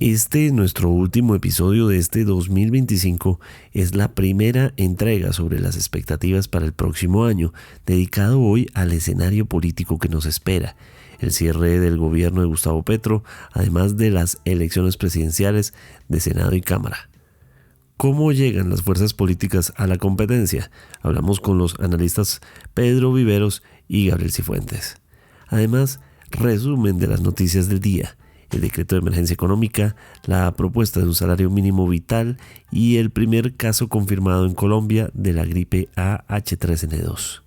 Nuestro último episodio de este 2025, es la primera entrega sobre las expectativas para el próximo año, dedicado hoy al escenario político que nos espera, el cierre del gobierno de Gustavo Petro, además de las elecciones presidenciales de Senado y Cámara. ¿Cómo llegan las fuerzas políticas a la competencia? Hablamos con los analistas Pedro Viveros y Gabriel Cifuentes. Además, resumen de las noticias del día, el decreto de emergencia económica, la propuesta de un salario mínimo vital y el primer caso confirmado en Colombia de la gripe AH3N2.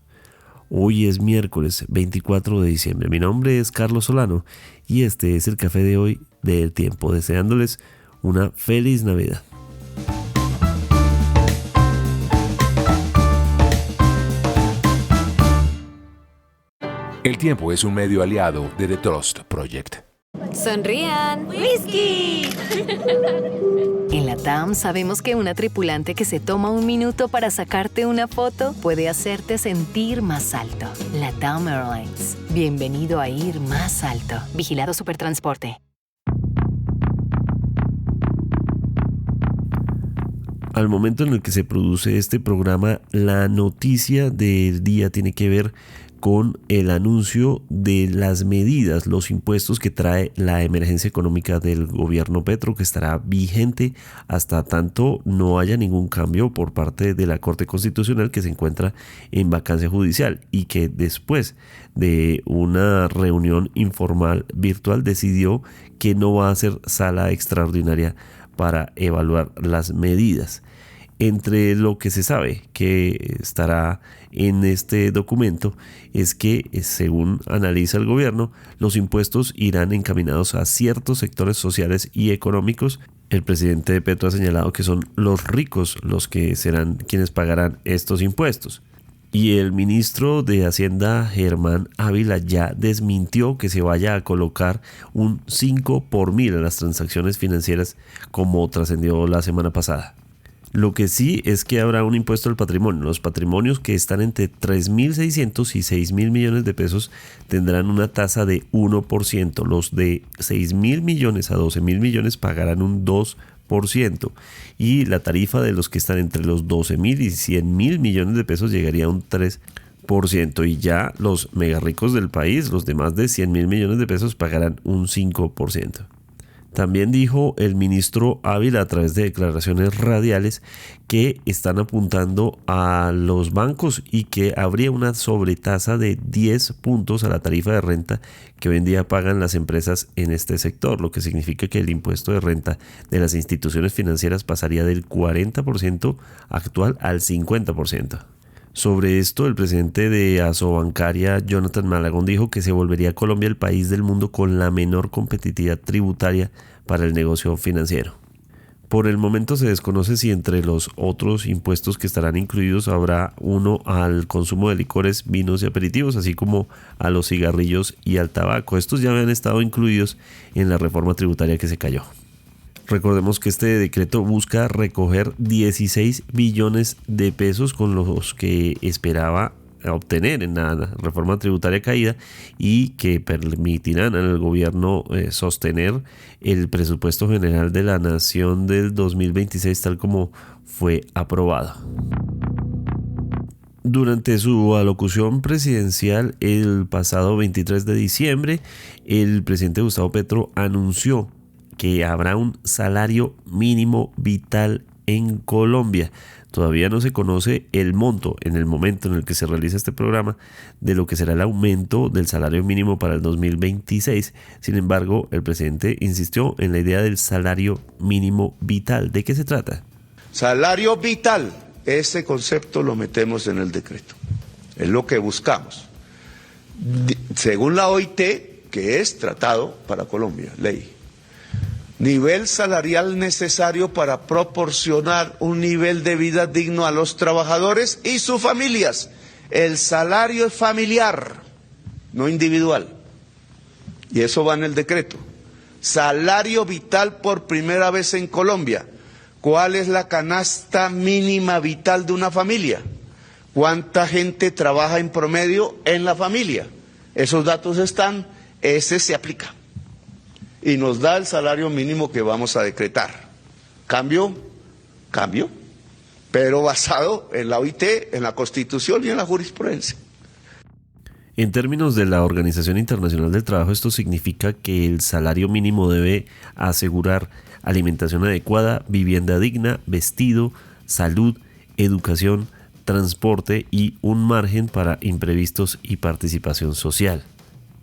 Hoy es miércoles 24 de diciembre. Mi nombre es Carlos Solano y este es el café de hoy de El Tiempo, deseándoles una feliz Navidad. El Tiempo es un medio aliado de The Trust Project. ¡Sonrían! ¡Whisky! En LATAM sabemos que una tripulante que se toma un minuto para sacarte una foto puede hacerte sentir más alto. LATAM Airlines. Bienvenido a ir más alto. Vigilado Supertransporte. Al momento en el que se produce este programa, la noticia del día tiene que ver con el anuncio de las medidas, los impuestos que trae la emergencia económica del gobierno Petro, que estará vigente hasta tanto no haya ningún cambio por parte de la Corte Constitucional, que se encuentra en vacancia judicial y que después de una reunión informal virtual decidió que no va a hacer sala extraordinaria para evaluar las medidas. Entre lo que se sabe que estará en este documento es que, según analiza el gobierno, los impuestos irán encaminados a ciertos sectores sociales y económicos. El presidente Petro ha señalado que son los ricos los que serán quienes pagarán estos impuestos. Y el ministro de Hacienda, Germán Ávila, ya desmintió que se vaya a colocar un 5 por 1000 a las transacciones financieras como trascendió la semana pasada. Lo que sí es que habrá un impuesto al patrimonio. Los patrimonios que están entre 3.600 y 6.000 millones de pesos tendrán una tasa de 1%. Los de 6.000 millones a 12.000 millones pagarán un 2%. Y la tarifa de los que están entre los 12.000 y 100.000 millones de pesos llegaría a un 3%. Y ya los mega ricos del país, los de más de 100.000 millones de pesos, pagarán un 5%. También dijo el ministro Ávila a través de declaraciones radiales que están apuntando a los bancos y que habría una sobretasa de 10 puntos a la tarifa de renta que hoy en día pagan las empresas en este sector, lo que significa que el impuesto de renta de las instituciones financieras pasaría del 40% actual al 50%. Sobre esto, el presidente de Asobancaria, Jonathan Malagón, dijo que se volvería Colombia el país del mundo con la menor competitividad tributaria para el negocio financiero. Por el momento se desconoce si entre los otros impuestos que estarán incluidos habrá uno al consumo de licores, vinos y aperitivos, así como a los cigarrillos y al tabaco. Estos ya habían estado incluidos en la reforma tributaria que se cayó. Recordemos que este decreto busca recoger 16 billones de pesos con los que esperaba obtener en la reforma tributaria caída y que permitirán al gobierno sostener el presupuesto general de la nación del 2026 tal como fue aprobado. Durante su alocución presidencial el pasado 23 de diciembre, el presidente Gustavo Petro anunció que habrá un salario mínimo vital en Colombia. Todavía no se conoce el monto en el momento en el que se realiza este programa de lo que será el aumento del salario mínimo para el 2026. Sin embargo, el presidente insistió en la idea del salario mínimo vital. ¿De qué se trata? Salario vital, ese concepto lo metemos en el decreto. Es lo que buscamos. Según la OIT, que es tratado para Colombia, ley. Nivel salarial necesario para proporcionar un nivel de vida digno a los trabajadores y sus familias. El salario es familiar, no individual. Y eso va en el decreto. Salario vital por primera vez en Colombia. ¿Cuál es la canasta mínima vital de una familia? ¿Cuánta gente trabaja en promedio en la familia? Esos datos están, ese se aplica. y nos da el salario mínimo que vamos a decretar. Cambio, pero basado en la OIT, en la Constitución y en la jurisprudencia. En términos de la Organización Internacional del Trabajo, esto significa que el salario mínimo debe asegurar alimentación adecuada, vivienda digna, vestido, salud, educación, transporte y un margen para imprevistos y participación social.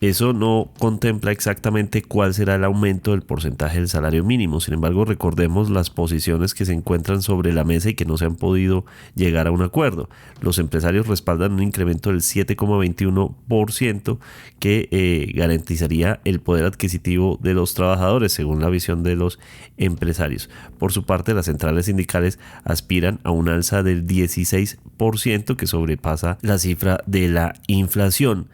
Eso no contempla exactamente cuál será el aumento del porcentaje del salario mínimo. Sin embargo, recordemos las posiciones que se encuentran sobre la mesa y que no se han podido llegar a un acuerdo. Los empresarios respaldan un incremento del 7,21% que garantizaría el poder adquisitivo de los trabajadores, según la visión de los empresarios. Por su parte, las centrales sindicales aspiran a un alza del 16% que sobrepasa la cifra de la inflación.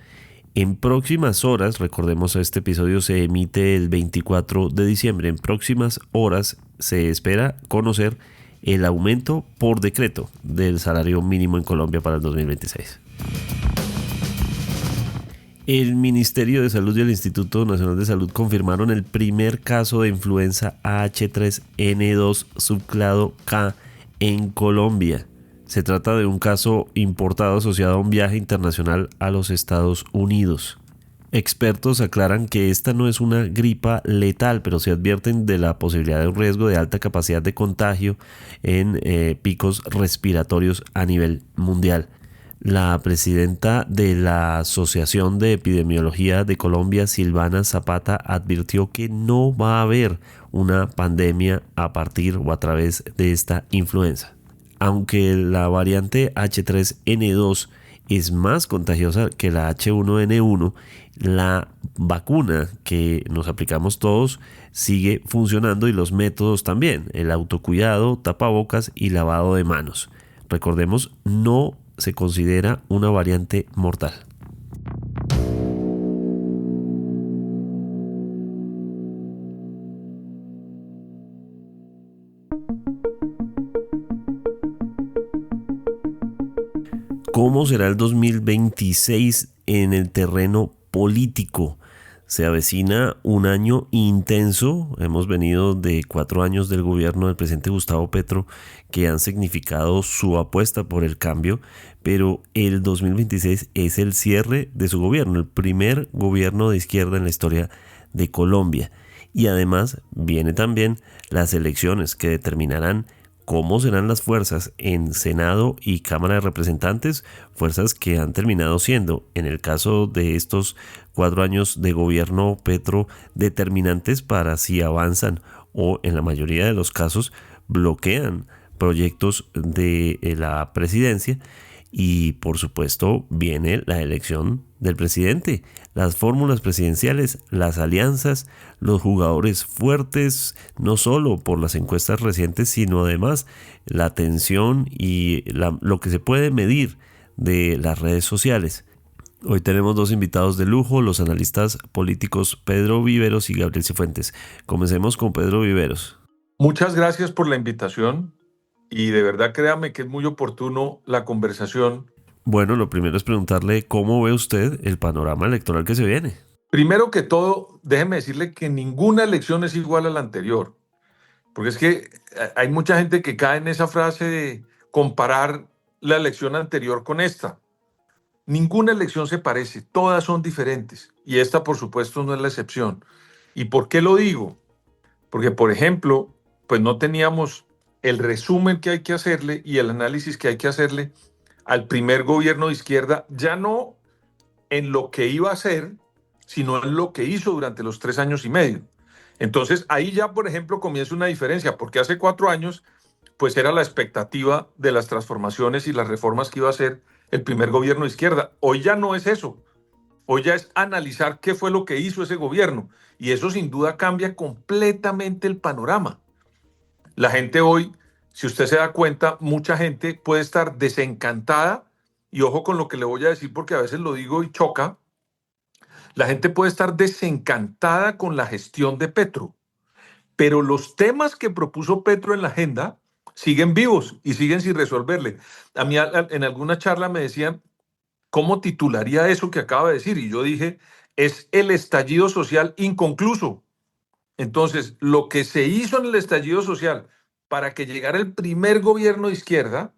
En próximas horas, recordemos, este episodio se emite el 24 de diciembre, en próximas horas se espera conocer el aumento por decreto del salario mínimo en Colombia para el 2026. El Ministerio de Salud y el Instituto Nacional de Salud confirmaron el primer caso de influenza H3N2 subclado K en Colombia. Se trata de un caso importado asociado a un viaje internacional a los Estados Unidos. Expertos aclaran que esta no es una gripa letal, pero se advierten de la posibilidad de un riesgo de alta capacidad de contagio en picos respiratorios a nivel mundial. La presidenta de la Asociación de Epidemiología de Colombia, Silvana Zapata, advirtió que no va a haber una pandemia a partir o a través de esta influenza. Aunque la variante H3N2 es más contagiosa que la H1N1, la vacuna que nos aplicamos todos sigue funcionando y los métodos también, el autocuidado, tapabocas y lavado de manos. Recordemos, no se considera una variante mortal. ¿Cómo será el 2026 en el terreno político? Se avecina un año intenso. Hemos venido de 4 años del gobierno del presidente Gustavo Petro que han significado su apuesta por el cambio, pero el 2026 es el cierre de su gobierno, el primer gobierno de izquierda en la historia de Colombia. Y además viene también las elecciones que determinarán cómo serán las fuerzas en Senado y Cámara de Representantes, fuerzas que han terminado siendo, en el caso de estos 4 años de gobierno Petro, determinantes para si avanzan o, en la mayoría de los casos, bloquean proyectos de la presidencia. Y por supuesto viene la elección del presidente, las fórmulas presidenciales, las alianzas, los jugadores fuertes, no solo por las encuestas recientes, sino además la atención y lo que se puede medir de las redes sociales. Hoy tenemos 2 invitados de lujo, los analistas políticos Pedro Viveros y Gabriel Cifuentes. Comencemos con Pedro Viveros. Muchas gracias por la invitación. Y de verdad créame que es muy oportuno la conversación. Bueno, lo primero es preguntarle cómo ve usted el panorama electoral que se viene. Primero que todo, déjeme decirle que ninguna elección es igual a la anterior. Porque es que hay mucha gente que cae en esa frase de comparar la elección anterior con esta. Ninguna elección se parece, todas son diferentes. Y esta, por supuesto, no es la excepción. ¿Y por qué lo digo? Porque, por ejemplo, pues no teníamos el resumen que hay que hacerle y el análisis que hay que hacerle al primer gobierno de izquierda, ya no en lo que iba a hacer, sino en lo que hizo durante los 3 años y medio. Entonces, ahí ya, por ejemplo, comienza una diferencia, porque hace 4 años, pues era la expectativa de las transformaciones y las reformas que iba a hacer el primer gobierno de izquierda. Hoy ya no es eso. Hoy ya es analizar qué fue lo que hizo ese gobierno. Y eso sin duda cambia completamente el panorama. La gente hoy, si usted se da cuenta, mucha gente puede estar desencantada, y ojo con lo que le voy a decir porque a veces lo digo y choca, la gente puede estar desencantada con la gestión de Petro, pero los temas que propuso Petro en la agenda siguen vivos y siguen sin resolverle. A mí en alguna charla me decían, ¿cómo titularía eso que acaba de decir? Y yo dije, es el estallido social inconcluso. Entonces, lo que se hizo en el estallido social para que llegara el primer gobierno de izquierda,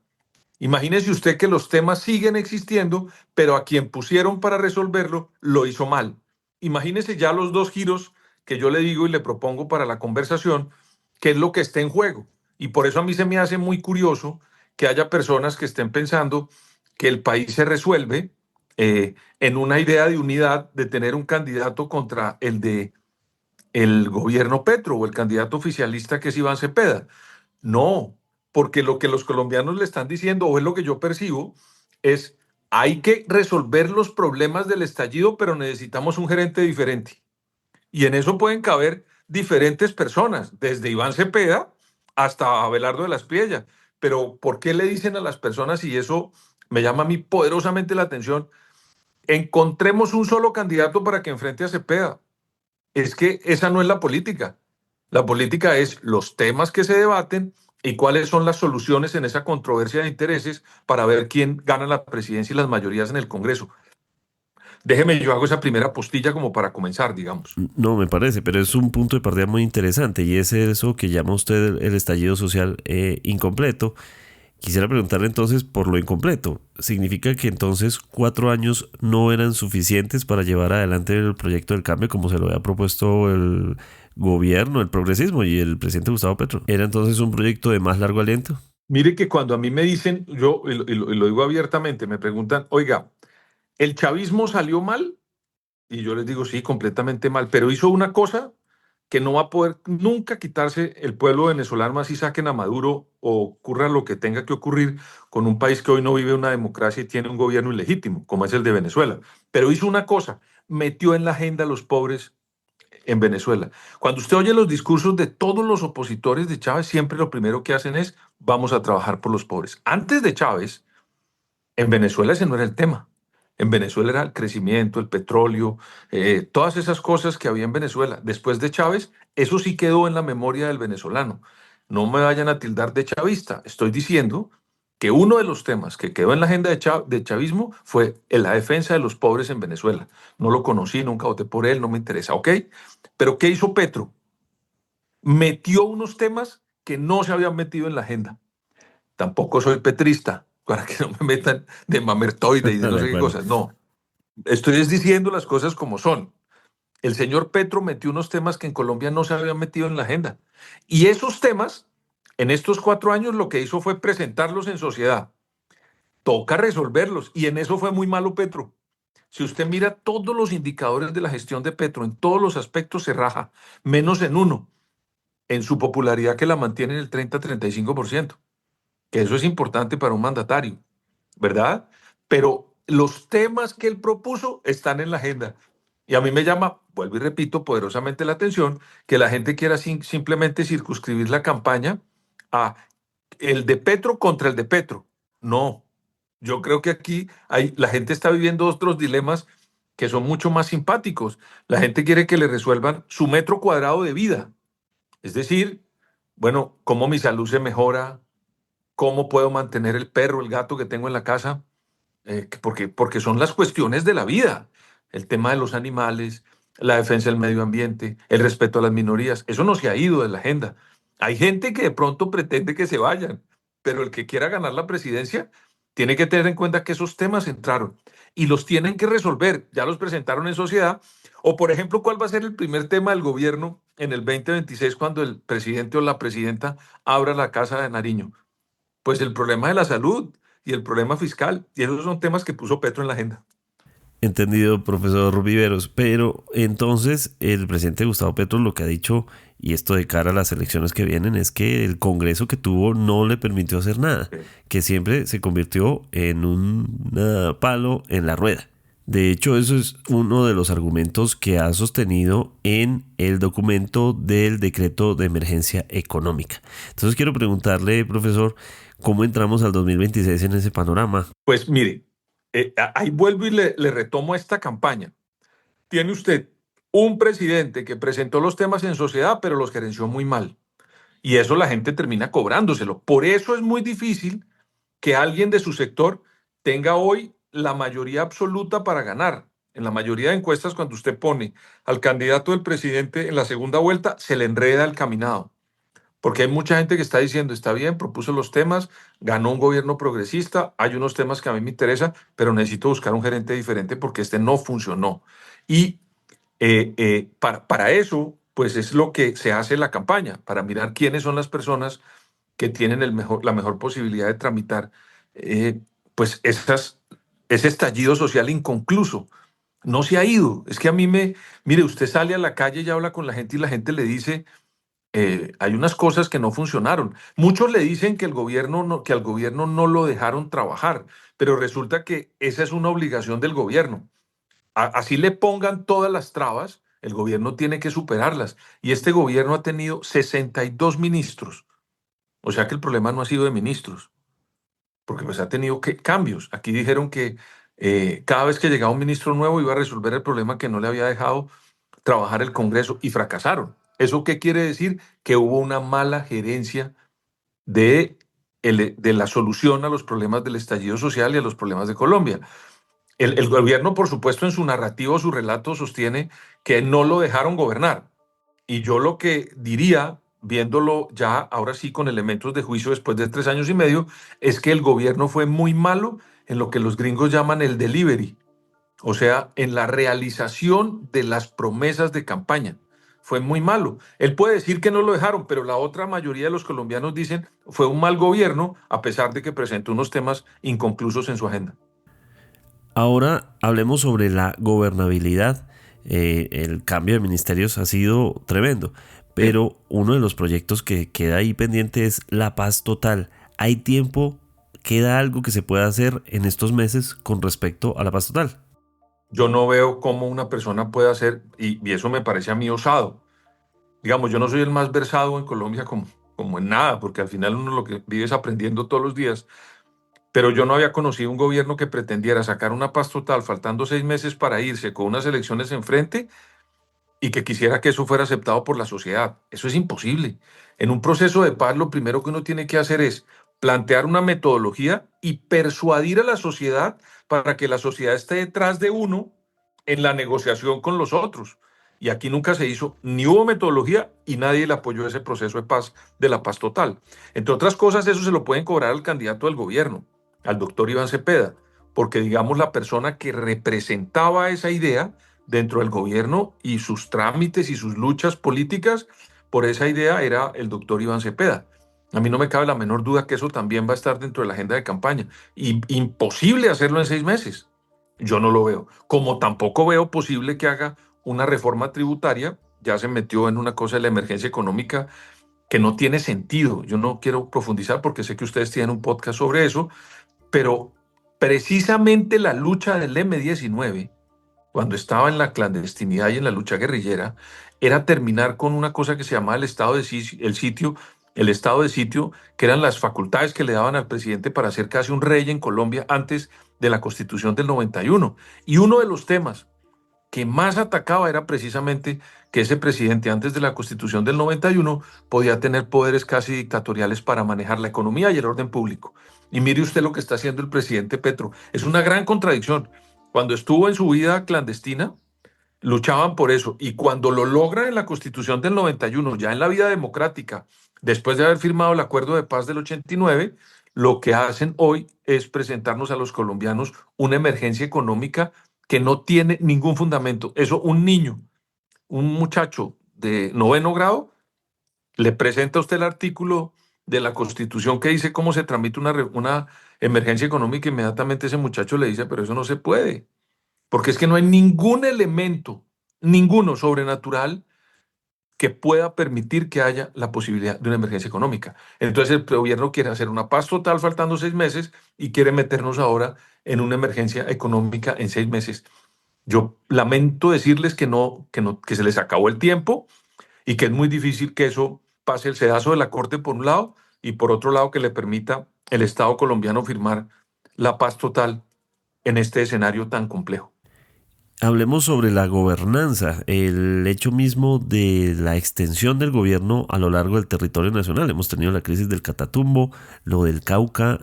imagínese usted que los temas siguen existiendo, pero a quien pusieron para resolverlo lo hizo mal. Imagínese ya los dos giros que yo le digo y le propongo para la conversación, qué es lo que está en juego. Y por eso a mí se me hace muy curioso que haya personas que estén pensando que el país se resuelve en una idea de unidad, de tener un candidato contra el gobierno Petro o el candidato oficialista que es Iván Cepeda. No, porque lo que los colombianos le están diciendo, o es lo que yo percibo, es hay que resolver los problemas del estallido, pero necesitamos un gerente diferente. Y en eso pueden caber diferentes personas, desde Iván Cepeda hasta Abelardo de la Espriella. Pero ¿por qué le dicen a las personas, y eso me llama a mí poderosamente la atención, encontremos un solo candidato para que enfrente a Cepeda? Es que esa no es la política. La política es los temas que se debaten y cuáles son las soluciones en esa controversia de intereses para ver quién gana la presidencia y las mayorías en el Congreso. Déjeme, yo hago esa primera postilla como para comenzar, digamos. No me parece, pero es un punto de partida muy interesante y es eso que llama usted el estallido social incompleto. Quisiera preguntarle entonces por lo incompleto. ¿Significa que entonces 4 años no eran suficientes para llevar adelante el proyecto del cambio como se lo había propuesto el gobierno, el progresismo y el presidente Gustavo Petro? ¿Era entonces un proyecto de más largo aliento? Mire que cuando a mí me dicen, yo y lo digo abiertamente, me preguntan, oiga, ¿el chavismo salió mal? Y yo les digo, sí, completamente mal, pero hizo una cosa que no va a poder nunca quitarse el pueblo venezolano, así saquen a Maduro o ocurra lo que tenga que ocurrir con un país que hoy no vive una democracia y tiene un gobierno ilegítimo, como es el de Venezuela. Pero hizo una cosa, metió en la agenda a los pobres en Venezuela. Cuando usted oye los discursos de todos los opositores de Chávez, siempre lo primero que hacen es, vamos a trabajar por los pobres. Antes de Chávez, en Venezuela ese no era el tema. En Venezuela era el crecimiento, el petróleo, todas esas cosas que había en Venezuela. Después de Chávez, eso sí quedó en la memoria del venezolano. No me vayan a tildar de chavista. Estoy diciendo que uno de los temas que quedó en la agenda de chavismo fue la defensa de los pobres en Venezuela. No lo conocí, nunca voté por él, no me interesa, ¿ok? Pero ¿qué hizo Petro? Metió unos temas que no se habían metido en la agenda. Tampoco soy petrista, para que no me metan de mamertoide y de no sé qué cosas. No, estoy diciendo las cosas como son. El señor Petro metió unos temas que en Colombia no se habían metido en la agenda. Y esos temas, en estos 4 años, lo que hizo fue presentarlos en sociedad. Toca resolverlos. Y en eso fue muy malo Petro. Si usted mira todos los indicadores de la gestión de Petro, en todos los aspectos se raja, menos en uno, en su popularidad que la mantiene en el 30-35%. Que eso es importante para un mandatario, ¿verdad? Pero los temas que él propuso están en la agenda. Y a mí me llama, vuelvo y repito, poderosamente la atención que la gente quiera simplemente circunscribir la campaña a el de Petro contra el de Petro. No, yo creo que aquí la gente está viviendo otros dilemas que son mucho más simpáticos. La gente quiere que le resuelvan su metro cuadrado de vida. Es decir, bueno, cómo mi salud se mejora, cómo puedo mantener el perro, el gato que tengo en la casa, porque son las cuestiones de la vida, el tema de los animales, la defensa del medio ambiente, el respeto a las minorías, eso no se ha ido de la agenda. Hay gente que de pronto pretende que se vayan, pero el que quiera ganar la presidencia tiene que tener en cuenta que esos temas entraron y los tienen que resolver, ya los presentaron en sociedad, o por ejemplo, ¿cuál va a ser el primer tema del gobierno en el 2026 cuando el presidente o la presidenta abra la Casa de Nariño? Pues el problema de la salud y el problema fiscal. Y esos son temas que puso Petro en la agenda. Entendido, profesor Viveros. Pero entonces el presidente Gustavo Petro lo que ha dicho, y esto de cara a las elecciones que vienen, es que el Congreso que tuvo no le permitió hacer nada, que siempre se convirtió en un palo en la rueda. De hecho, eso es uno de los argumentos que ha sostenido en el documento del decreto de emergencia económica. Entonces quiero preguntarle, profesor, ¿cómo entramos al 2026 en ese panorama? Pues mire, ahí vuelvo y le retomo esta campaña. Tiene usted un presidente que presentó los temas en sociedad, pero los gerenció muy mal. Y eso la gente termina cobrándoselo. Por eso es muy difícil que alguien de su sector tenga hoy la mayoría absoluta para ganar. En la mayoría de encuestas, cuando usted pone al candidato del presidente en la segunda vuelta, se le enreda el caminado. Porque hay mucha gente que está diciendo, está bien, propuso los temas, ganó un gobierno progresista, hay unos temas que a mí me interesan, pero necesito buscar un gerente diferente porque este no funcionó. Y para eso, pues es lo que se hace en la campaña, para mirar quiénes son las personas que tienen la mejor posibilidad de tramitar eh, pues ese estallido social inconcluso. No se ha ido. Es que a mire, usted sale a la calle y habla con la gente y la gente le dice, hay unas cosas que no funcionaron. Muchos le dicen que que al gobierno no lo dejaron trabajar, pero resulta que esa es una obligación del gobierno. Así le pongan todas las trabas, el gobierno tiene que superarlas. Y este gobierno ha tenido 62 ministros. O sea que el problema no ha sido de ministros, porque pues ha tenido cambios. Aquí dijeron que cada vez que llegaba un ministro nuevo iba a resolver el problema que no le había dejado trabajar el Congreso y fracasaron. ¿Eso qué quiere decir? Que hubo una mala gerencia de la solución a los problemas del estallido social y a los problemas de Colombia. El gobierno, por supuesto, en su narrativo, su relato, sostiene que no lo dejaron gobernar. Y yo lo que diría, viéndolo ya ahora sí con elementos de juicio después de 3 años y medio, es que el gobierno fue muy malo en lo que los gringos llaman el delivery, o sea, en la realización de las promesas de campaña. Fue muy malo. Él puede decir que no lo dejaron, pero la otra mayoría de los colombianos dicen fue un mal gobierno, a pesar de que presentó unos temas inconclusos en su agenda. Ahora hablemos sobre la gobernabilidad. El cambio de ministerios ha sido tremendo, pero uno de los proyectos que queda ahí pendiente es la paz total. ¿Hay tiempo? ¿Queda algo que se pueda hacer en estos meses con respecto a la paz total? Yo no veo cómo una persona puede hacer, y eso me parece a mí osado. Digamos, yo no soy el más versado en Colombia como en nada, porque al final uno lo que vive es aprendiendo todos los días. Pero yo no había conocido un gobierno que pretendiera sacar una paz total faltando 6 meses para irse con unas elecciones enfrente y que quisiera que eso fuera aceptado por la sociedad. Eso es imposible. En un proceso de paz, lo primero que uno tiene que hacer es plantear una metodología y persuadir a la sociedad para que la sociedad esté detrás de uno en la negociación con los otros. Y aquí nunca se hizo, ni hubo metodología y nadie le apoyó ese proceso de paz, de la paz total. Entre otras cosas, eso se lo pueden cobrar al candidato del gobierno, al doctor Iván Cepeda, porque digamos la persona que representaba esa idea dentro del gobierno y sus trámites y sus luchas políticas por esa idea era el doctor Iván Cepeda. A mí no me cabe la menor duda que eso también va a estar dentro de la agenda de campaña. Y imposible hacerlo en 6 meses. Yo no lo veo. Como tampoco veo posible que haga una reforma tributaria. Ya se metió en una cosa de la emergencia económica que no tiene sentido. Yo no quiero profundizar porque sé que ustedes tienen un podcast sobre eso, pero precisamente la lucha del M-19, cuando estaba en la clandestinidad y en la lucha guerrillera, era terminar con una cosa que se llamaba el estado de sitio, el estado de sitio, que eran las facultades que le daban al presidente para ser casi un rey en Colombia antes de la Constitución del 91. Y uno de los temas que más atacaba era precisamente que ese presidente antes de la Constitución del 91 podía tener poderes casi dictatoriales para manejar la economía y el orden público. Y mire usted lo que está haciendo el presidente Petro. Es una gran contradicción. Cuando estuvo en su vida clandestina, luchaban por eso. Y cuando lo logran en la Constitución del 91, ya en la vida democrática, después de haber firmado el Acuerdo de Paz del 89, lo que hacen hoy es presentarnos a los colombianos una emergencia económica que no tiene ningún fundamento. Eso un niño, un muchacho de 9º grado, le presenta a usted el artículo de la Constitución que dice cómo se tramita una emergencia económica, inmediatamente ese muchacho le dice, pero eso no se puede, porque es que no hay ningún elemento, ninguno sobrenatural que pueda permitir que haya la posibilidad de una emergencia económica. Entonces el gobierno quiere hacer una paz total faltando 6 meses y quiere meternos ahora en una emergencia económica en 6 meses. Yo lamento decirles que se les acabó el tiempo y que es muy difícil que eso pase el sedazo de la Corte por un lado y por otro lado que le permita el Estado colombiano firmar la paz total en este escenario tan complejo. Hablemos sobre la gobernanza, el hecho mismo de la extensión del gobierno a lo largo del territorio nacional. Hemos tenido la crisis del Catatumbo, lo del Cauca,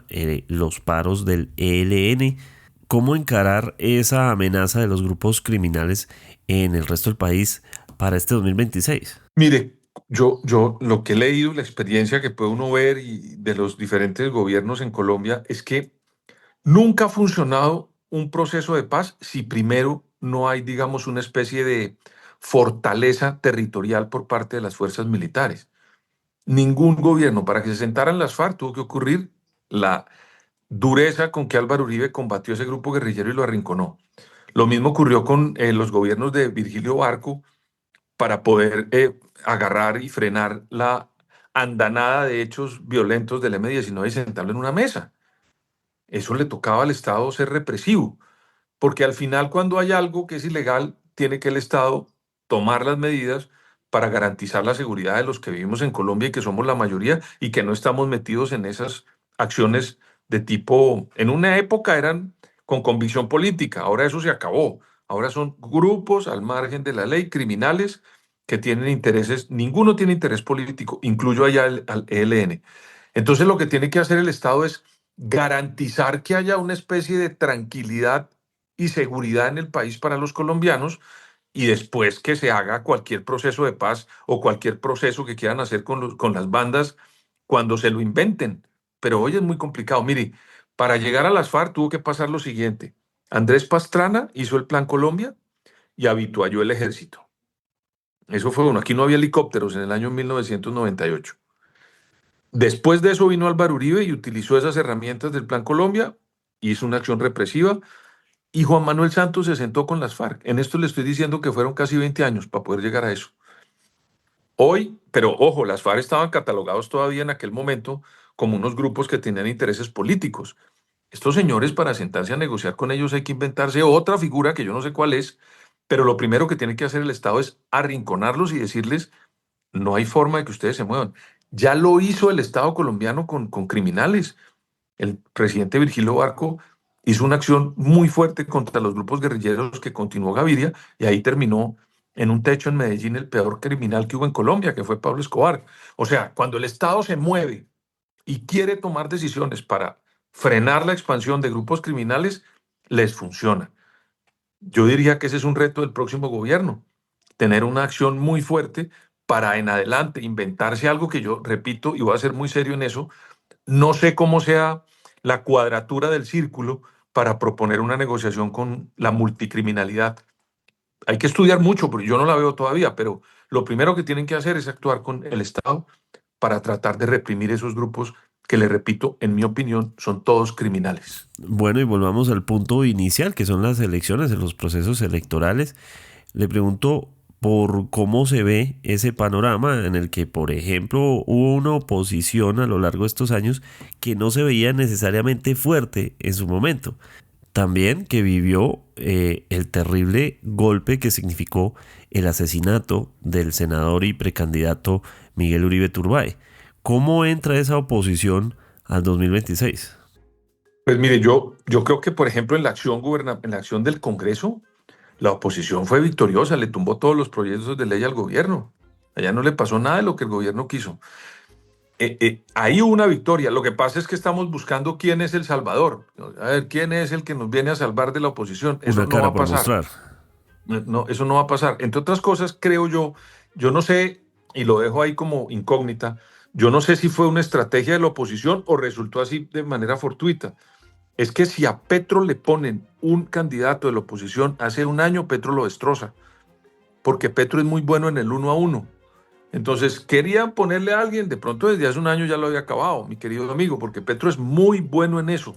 los paros del ELN. ¿Cómo encarar esa amenaza de los grupos criminales en el resto del país para este 2026? Mire, yo lo que he leído, la experiencia que puede uno ver y de los diferentes gobiernos en Colombia es que nunca ha funcionado un proceso de paz si primero no hay, digamos, una especie de fortaleza territorial por parte de las fuerzas militares. Ningún gobierno, para que se sentaran las FARC, tuvo que ocurrir la dureza con que Álvaro Uribe combatió ese grupo guerrillero y lo arrinconó. Lo mismo ocurrió con los gobiernos de Virgilio Barco para poder agarrar y frenar la andanada de hechos violentos del M-19 y sentarlo en una mesa. Eso le tocaba al Estado ser represivo, porque al final cuando hay algo que es ilegal, tiene que el Estado tomar las medidas para garantizar la seguridad de los que vivimos en Colombia y que somos la mayoría y que no estamos metidos en esas acciones de tipo, en una época eran con convicción política, ahora eso se acabó, ahora son grupos al margen de la ley, criminales que tienen intereses, ninguno tiene interés político, incluyo allá al ELN. Entonces lo que tiene que hacer el Estado es garantizar que haya una especie de tranquilidad y seguridad en el país para los colombianos y después que se haga cualquier proceso de paz o cualquier proceso que quieran hacer con las bandas cuando se lo inventen. Pero hoy es muy complicado. Mire, para llegar a las FARC tuvo que pasar lo siguiente. Andrés Pastrana hizo el Plan Colombia y habitualló el ejército. Eso fue bueno. Aquí no había helicópteros en el año 1998. Después de eso vino Álvaro Uribe y utilizó esas herramientas del Plan Colombia, hizo una acción represiva y Juan Manuel Santos se sentó con las FARC. En esto le estoy diciendo que fueron casi 20 años para poder llegar a eso. Hoy, pero ojo, las FARC estaban catalogados todavía en aquel momento como unos grupos que tenían intereses políticos. Estos señores, para sentarse a negociar con ellos, hay que inventarse otra figura que yo no sé cuál es, pero lo primero que tiene que hacer el Estado es arrinconarlos y decirles, no hay forma de que ustedes se muevan. Ya lo hizo el Estado colombiano con criminales. El presidente Virgilio Barco hizo una acción muy fuerte contra los grupos guerrilleros que continuó Gaviria y ahí terminó en un techo en Medellín el peor criminal que hubo en Colombia, que fue Pablo Escobar. O sea, cuando el Estado se mueve y quiere tomar decisiones para frenar la expansión de grupos criminales, les funciona. Yo diría que ese es un reto del próximo gobierno, tener una acción muy fuerte para en adelante inventarse algo que yo repito y voy a ser muy serio en eso. No sé cómo sea la cuadratura del círculo para proponer una negociación con la multicriminalidad. Hay que estudiar mucho, porque yo no la veo todavía, pero lo primero que tienen que hacer es actuar con el Estado para tratar de reprimir esos grupos que, le repito, en mi opinión, son todos criminales. Bueno, y volvamos al punto inicial, que son las elecciones, en los procesos electorales. Le pregunto por cómo se ve ese panorama en el que, por ejemplo, hubo una oposición a lo largo de estos años que no se veía necesariamente fuerte en su momento. También que vivió el terrible golpe que significó el asesinato del senador y precandidato Miguel Uribe Turbay. ¿Cómo entra esa oposición al 2026? Pues mire, yo creo que, por ejemplo, en la acción del Congreso, la oposición fue victoriosa, le tumbó todos los proyectos de ley al gobierno. Allá no le pasó nada de lo que el gobierno quiso. Ahí hubo una victoria. Lo que pasa es que estamos buscando quién es el salvador. A ver, quién es el que nos viene a salvar de la oposición. Eso Una no cara va a por pasar. mostrar. No, eso no va a pasar. Entre otras cosas, creo yo no sé, y lo dejo ahí como incógnita, yo no sé si fue una estrategia de la oposición o resultó así de manera fortuita. Es que si a Petro le ponen un candidato de la oposición, hace un año Petro lo destroza, porque Petro es muy bueno en el 1-1. Entonces, querían ponerle a alguien, de pronto desde hace un año ya lo había acabado, mi querido amigo, porque Petro es muy bueno en eso.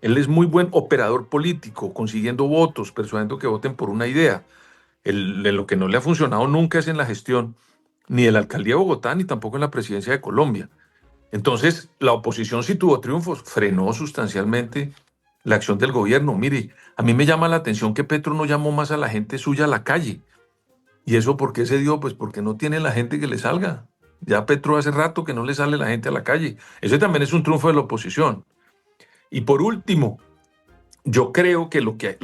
Él es muy buen operador político, consiguiendo votos, persuadiendo que voten por una idea. En lo que no le ha funcionado nunca es en la gestión, ni de la alcaldía de Bogotá, ni tampoco en la presidencia de Colombia. Entonces, la oposición sí tuvo triunfos, frenó sustancialmente la acción del gobierno. Mire, a mí me llama la atención que Petro no llamó más a la gente suya a la calle. ¿Y eso por qué se dio? Pues porque no tiene la gente que le salga. Ya Petro hace rato que no le sale la gente a la calle. Ese también es un triunfo de la oposición. Y por último, yo creo que lo que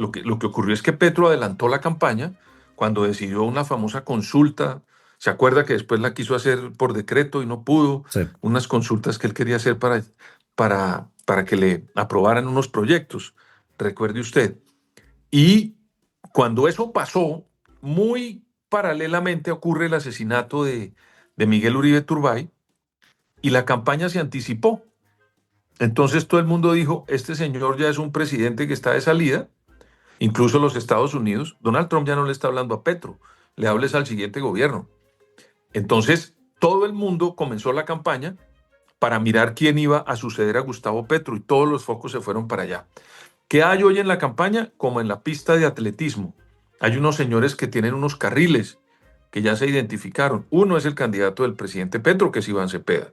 ocurrió es que Petro adelantó la campaña cuando decidió una famosa consulta. ¿Se acuerda que después la quiso hacer por decreto y no pudo? Sí. Unas consultas que él quería hacer para que le aprobaran unos proyectos. recuerde usted. Y cuando eso pasó, muy paralelamente ocurre el asesinato de Miguel Uribe Turbay y la campaña se anticipó. Entonces todo el mundo dijo, este señor ya es un presidente que está de salida, incluso los Estados Unidos. Donald Trump ya no le está hablando a Petro, le hables al siguiente gobierno. Entonces todo el mundo comenzó la campaña para mirar quién iba a suceder a Gustavo Petro y todos los focos se fueron para allá. ¿Qué hay hoy en la campaña? Como en la pista de atletismo. Hay unos señores que tienen unos carriles que ya se identificaron. Uno es el candidato del presidente Petro, que es Iván Cepeda.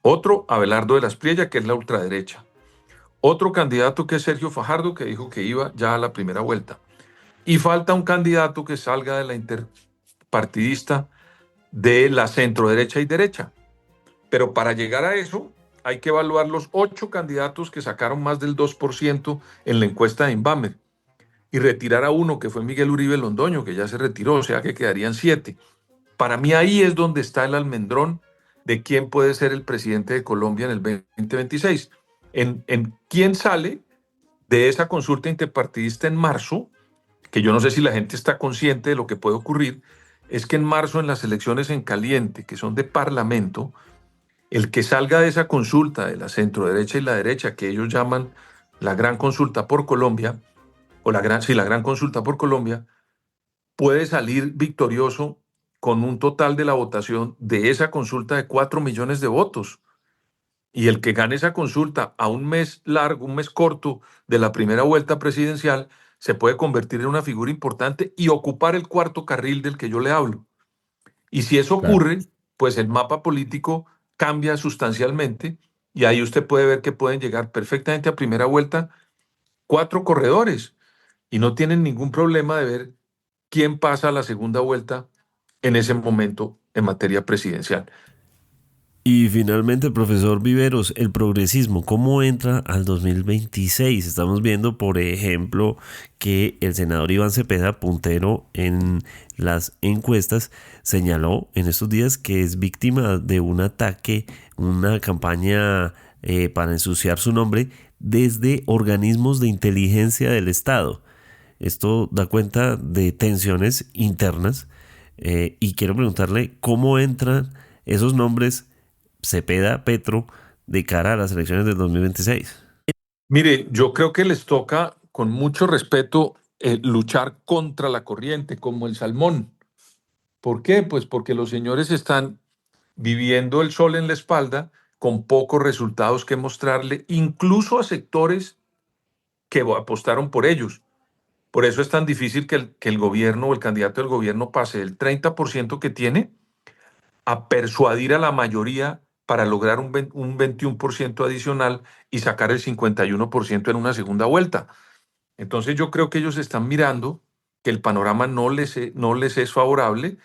Otro, Abelardo de la Espriella, que es la ultraderecha. Otro candidato que es Sergio Fajardo, que dijo que iba ya a la primera vuelta. Y falta un candidato que salga de la interpartidista de la centroderecha y derecha. Pero para llegar a eso hay que evaluar los 8 candidatos que sacaron más del 2% en la encuesta de Inbamer y retirar a uno que fue Miguel Uribe Londoño, que ya se retiró, o sea que quedarían 7. Para mí ahí es donde está el almendrón de quién puede ser el presidente de Colombia en el 2026. En quién sale de esa consulta interpartidista en marzo, que yo no sé si la gente está consciente de lo que puede ocurrir, es que en marzo en las elecciones en caliente, que son de parlamento, el que salga de esa consulta de la centroderecha y la derecha, que ellos llaman la gran consulta por Colombia, o la gran consulta por Colombia, puede salir victorioso con un total de la votación de esa consulta de 4 millones de votos. Y el que gane esa consulta a un mes largo, un mes corto de la primera vuelta presidencial, se puede convertir en una figura importante y ocupar el cuarto carril del que yo le hablo. Y si eso ocurre, pues el mapa político cambia sustancialmente y ahí usted puede ver que pueden llegar perfectamente a primera vuelta 4 corredores y no tienen ningún problema de ver quién pasa a la segunda vuelta en ese momento en materia presidencial. Y finalmente, profesor Viveros, el progresismo, ¿cómo entra al 2026? Estamos viendo, por ejemplo, que el senador Iván Cepeda, puntero en las encuestas, señaló en estos días que es víctima de un ataque, una campaña para ensuciar su nombre desde organismos de inteligencia del Estado. Esto da cuenta de tensiones internas y quiero preguntarle cómo entran esos nombres Cepeda, Petro, de cara a las elecciones del 2026. Mire, yo creo que les toca, con mucho respeto, luchar contra la corriente, como el salmón. ¿Por qué? Pues porque los señores están viviendo el sol en la espalda, con pocos resultados que mostrarle, incluso a sectores que apostaron por ellos. Por eso es tan difícil que el gobierno o el candidato del gobierno pase del 30% que tiene a persuadir a la mayoría para lograr un 21% adicional y sacar el 51% en una segunda vuelta. Entonces yo creo que ellos están mirando que el panorama no les es favorable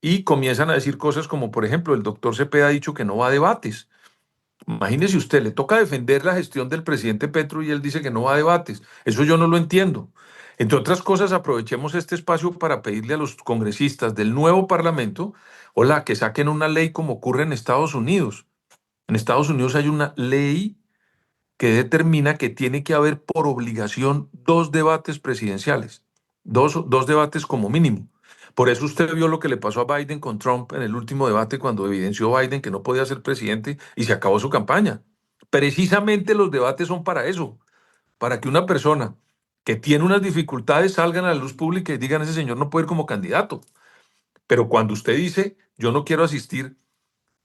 y comienzan a decir cosas como, por ejemplo, el doctor Cepeda ha dicho que no va a debates. Imagínese usted, le toca defender la gestión del presidente Petro y él dice que no va a debates. Eso yo no lo entiendo. Entre otras cosas, aprovechemos este espacio para pedirle a los congresistas del nuevo Parlamento, hola, que saquen una ley como ocurre en Estados Unidos. En Estados Unidos hay una ley que determina que tiene que haber por obligación 2 debates presidenciales, dos debates como mínimo. Por eso usted vio lo que le pasó a Biden con Trump en el último debate cuando evidenció Biden que no podía ser presidente y se acabó su campaña. Precisamente los debates son para eso, para que una persona que tiene unas dificultades salgan a la luz pública y digan ese señor no puede ir como candidato. Pero cuando usted dice yo no quiero asistir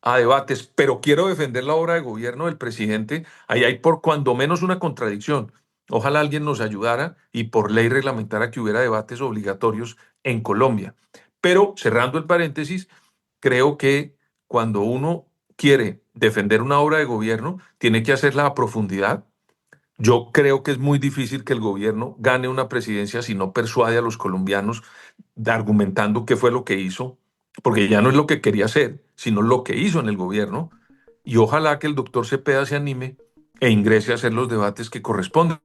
a debates, pero quiero defender la obra de gobierno del presidente, ahí hay por cuando menos una contradicción. Ojalá alguien nos ayudara y por ley reglamentara que hubiera debates obligatorios en Colombia. Pero cerrando el paréntesis, creo que cuando uno quiere defender una obra de gobierno, tiene que hacerla a profundidad. Yo creo que es muy difícil que el gobierno gane una presidencia si no persuade a los colombianos argumentando qué fue lo que hizo, porque ya no es lo que quería hacer, sino lo que hizo en el gobierno. Y ojalá que el doctor Cepeda se anime e ingrese a hacer los debates que corresponden.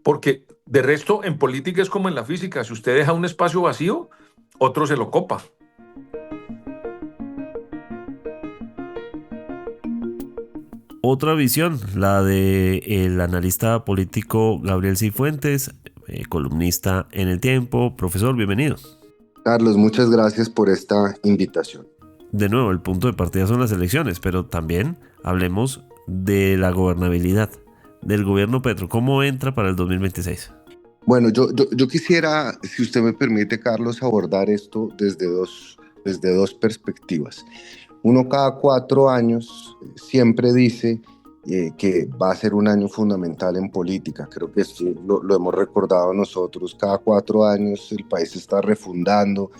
Porque de resto, en política es como en la física. Si usted deja un espacio vacío, otro se lo copa. otra visión, la del analista político Gabriel Cifuentes, columnista en El Tiempo. Profesor, bienvenido. Carlos, muchas gracias por esta invitación. De nuevo, el punto de partida son las elecciones, pero también hablemos de la gobernabilidad del gobierno Petro. ¿Cómo entra para el 2026? Bueno, yo quisiera, si usted me permite, Carlos, abordar esto desde dos perspectivas. Uno cada 4 años siempre dice que va a ser un año fundamental en política. Creo que esto lo hemos recordado nosotros. Cada 4 años el país se está refundando,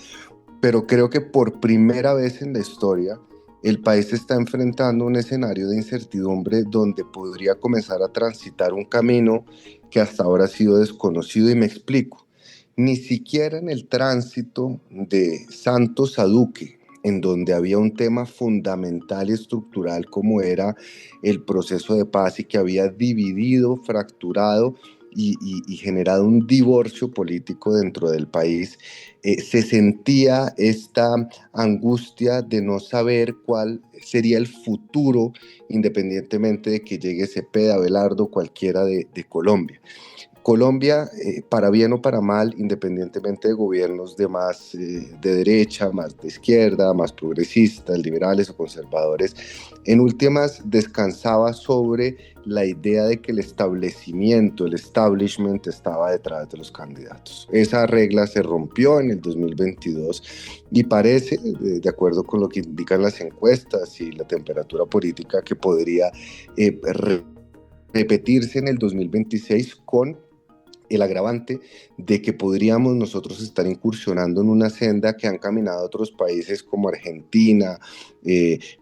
pero creo que por primera vez en la historia el país se está enfrentando a un escenario de incertidumbre donde podría comenzar a transitar un camino que hasta ahora ha sido desconocido, y me explico. Ni siquiera en el tránsito de Santos a Duque, en donde había un tema fundamental y estructural como era el proceso de paz y que había dividido, fracturado y generado un divorcio político dentro del país, se sentía esta angustia de no saber cuál sería el futuro, independientemente de que llegue Cepeda, Abelardo, cualquiera de Colombia. Colombia, para bien o para mal, independientemente de gobiernos de más de derecha, más de izquierda, más progresistas, liberales o conservadores, en últimas descansaba sobre la idea de que el establecimiento, el establishment estaba detrás de los candidatos. Esa regla se rompió en el 2022 y parece, de acuerdo con lo que indican las encuestas y la temperatura política, que podría repetirse en el 2026 con el agravante de que podríamos nosotros estar incursionando en una senda que han caminado otros países como Argentina,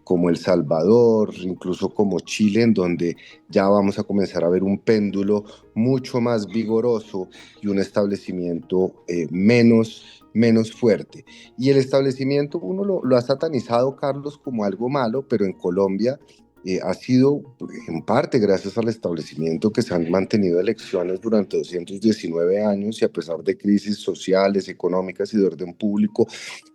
como El Salvador, incluso como Chile, en donde ya vamos a comenzar a ver un péndulo mucho más vigoroso y un establecimiento menos fuerte. Y el establecimiento uno lo ha satanizado, Carlos, como algo malo, pero en Colombia ha sido en parte gracias al establecimiento que se han mantenido elecciones durante 219 años, y a pesar de crisis sociales, económicas y de orden público,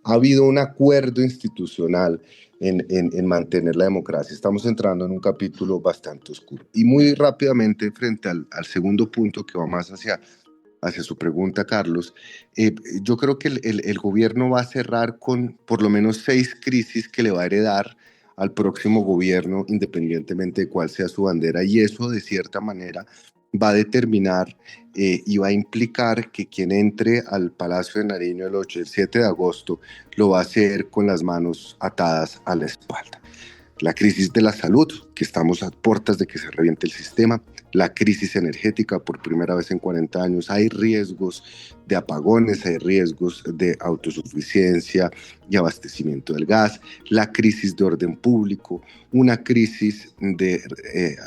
ha habido un acuerdo institucional en mantener la democracia. Estamos entrando en un capítulo bastante oscuro. Y muy rápidamente, frente al segundo punto que va más hacia su pregunta, Carlos, yo creo que el gobierno va a cerrar con por lo menos 6 crisis que le va a heredar al próximo gobierno, independientemente de cuál sea su bandera, y eso de cierta manera va a determinar y va a implicar que quien entre al Palacio de Nariño el 7 de agosto lo va a hacer con las manos atadas a la espalda. La crisis de la salud, que estamos a puertas de que se reviente el sistema, la crisis energética, por primera vez en 40 años, hay riesgos de apagones, hay riesgos de autosuficiencia y abastecimiento del gas, la crisis de orden público, una crisis de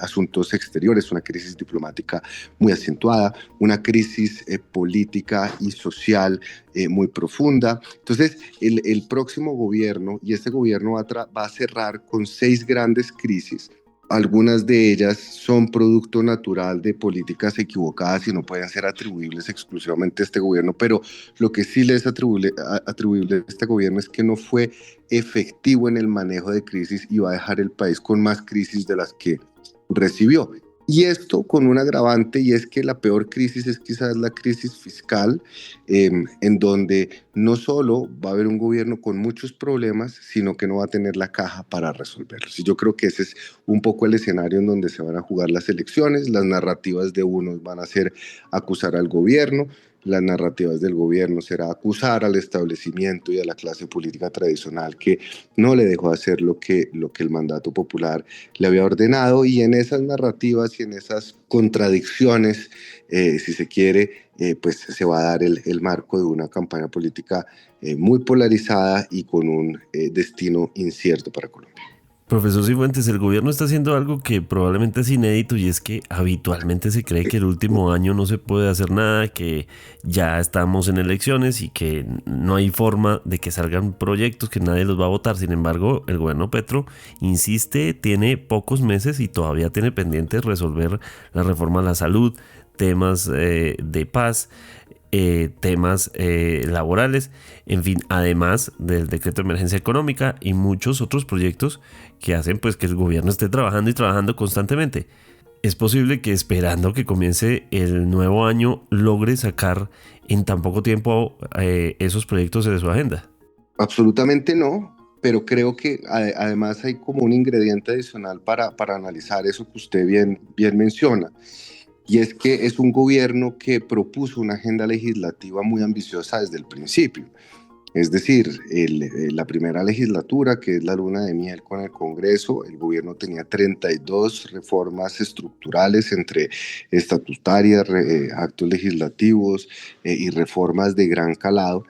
asuntos exteriores, una crisis diplomática muy acentuada, una crisis política y social muy profunda. Entonces, el próximo gobierno, y este gobierno va a cerrar con 6 grandes crisis. Algunas de ellas son producto natural de políticas equivocadas y no pueden ser atribuibles exclusivamente a este gobierno, pero lo que sí le es atribuible a este gobierno es que no fue efectivo en el manejo de crisis y va a dejar el país con más crisis de las que recibió. Y esto con un agravante, y es que la peor crisis es quizás la crisis fiscal, en donde no solo va a haber un gobierno con muchos problemas, sino que no va a tener la caja para resolverlos. Y yo creo que ese es un poco el escenario en donde se van a jugar las elecciones. Las narrativas de unos van a ser acusar al gobierno, las narrativas del gobierno será acusar al establecimiento y a la clase política tradicional que no le dejó hacer lo que el mandato popular le había ordenado, y en esas narrativas y en esas contradicciones, si se quiere, pues se va a dar el marco de una campaña política muy polarizada y con un destino incierto para Colombia. Profesor Cifuentes, el gobierno está haciendo algo que probablemente es inédito, y es que habitualmente se cree que el último año no se puede hacer nada, que ya estamos en elecciones y que no hay forma de que salgan proyectos, que nadie los va a votar. Sin embargo, el gobierno Petro insiste, tiene pocos meses y todavía tiene pendiente resolver la reforma a la salud, temas de paz. temas laborales, en fin, además del decreto de emergencia económica y muchos otros proyectos que hacen pues que el gobierno esté trabajando y trabajando constantemente. ¿Es posible que esperando que comience el nuevo año logre sacar en tan poco tiempo esos proyectos de su agenda? Absolutamente no, pero creo que además hay como un ingrediente adicional para analizar eso que usted bien menciona. Y es que es un gobierno que propuso una agenda legislativa muy ambiciosa desde el principio. Es decir, la primera legislatura, que es la luna de miel con el Congreso, el gobierno tenía 32 reformas estructurales entre estatutarias, actos legislativos y reformas de gran calado.